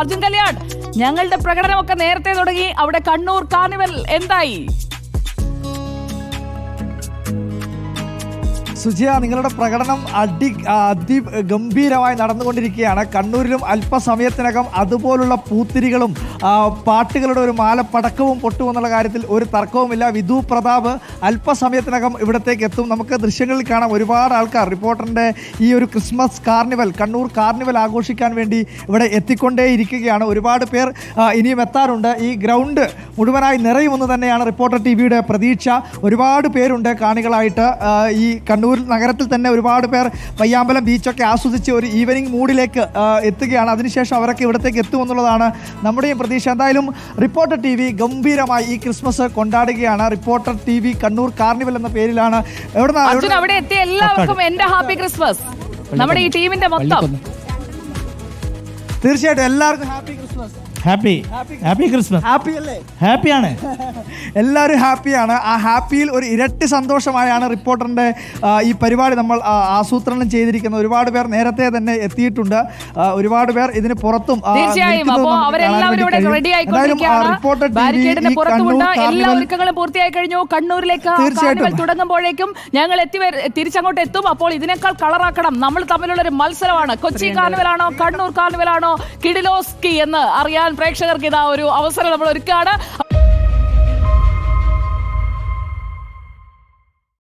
അർജുൻ കല്യാൺ, ഞങ്ങളുടെ പ്രകടനമൊക്കെ നേരത്തെ തുടങ്ങി. അവിടെ കണ്ണൂർ കാർണിവൽ എന്തായി? സുജിയ, നിങ്ങളുടെ പ്രകടനം അതിഗംഭീരമായി നടന്നുകൊണ്ടിരിക്കുകയാണ്. കണ്ണൂരിലും അല്പസമയത്തിനകം അതുപോലുള്ള പൂത്തിരികളും പാട്ടുകളുടെ ഒരു മാലപ്പടക്കവും പൊട്ടുമെന്നുള്ള കാര്യത്തിൽ ഒരു തർക്കവുമില്ല. വിധു പ്രതാപ് അല്പസമയത്തിനകം ഇവിടത്തേക്ക് എത്തും. നമുക്ക് ദൃശ്യങ്ങളിൽ കാണാം ഒരുപാട് ആൾക്കാർ റിപ്പോർട്ടറിൻ്റെ ഈ ഒരു ക്രിസ്മസ് കാർണിവൽ, കണ്ണൂർ കാർണിവൽ ആഘോഷിക്കാൻ വേണ്ടി ഇവിടെ എത്തിക്കൊണ്ടേയിരിക്കുകയാണ്. ഒരുപാട് പേർ ഇനിയും എത്താറുണ്ട്. ഈ ഗ്രൗണ്ട് മുഴുവനായി നിറയുമെന്ന് തന്നെയാണ് റിപ്പോർട്ടർ ടിവിയുടെ പ്രതീക്ഷ. ഒരുപാട് പേരുണ്ട് കാണികളായിട്ട്. ഈ കണ്ണൂർ നഗരത്തിൽ തന്നെ ഒരുപാട് പേർ പയ്യാമ്പലം ബീച്ചൊക്കെ ആസ്വദിച്ച് ഒരു ഈവനിങ് മൂഡിലേക്ക് എത്തുകയാണ്. അതിനുശേഷം അവരൊക്കെ ഇവിടത്തേക്ക് എത്തുമെന്നുള്ളതാണ് നമ്മുടെയും പ്രതീക്ഷ. എന്തായാലും റിപ്പോർട്ടർ ടി വി ഗംഭീരമായി ഈ ക്രിസ്മസ് കൊണ്ടാടുകയാണ്. Reporter T V Kannur carnival എന്ന പേരിലാണ്. അവിടെ എത്തിയ എല്ലാവർക്കും എന്റെ ഹാപ്പി ക്രിസ്മസ്. നമ്മുടെ ഈ ടീമിന്റെ മൊത്തം തീർച്ചയായിട്ടും എല്ലാവർക്കും happy Christmas. Happy Christmas. Happy അല്ലേ? ഹാപ്പിയാണ്, എല്ലാവരും ഹാപ്പിയാണ്. ആ ഹാപ്പിയിൽ ഒരു ഇരട്ടി സന്തോഷമായാണ് റിപ്പോർട്ടറിൻ്റെ ഈ പരിപാടി നമ്മൾ ആസൂത്രണം ചെയ്തിരിക്കുന്നത്. ഒരുപാട് പേർ നേരത്തെ തന്നെ എത്തിയിട്ടുണ്ട്. ഒരുപാട് പേർ ഇതിന് പുറത്തും എല്ലാ ഒരുക്കങ്ങളും പൂർത്തിയായി കഴിഞ്ഞു. കണ്ണൂരിലേക്ക് തുടങ്ങുമ്പോഴേക്കും ഞങ്ങൾ തിരിച്ചങ്ങോട്ട് എത്തും. അപ്പോൾ ഇതിനേക്കാൾ കളറാക്കണം. നമ്മൾ തമ്മിലുള്ള ഒരു മത്സരമാണ്. കൊച്ചി കാർണിവലാണോ കണ്ണൂർ കാർണിവലാണോ കിഡിലോസ്കി എന്ന് അറിയാൻ പ്രേക്ഷകർക്ക് ഇതാ ഒരു അവസരം നമ്മൾ ഒരുക്കുകയാണ്.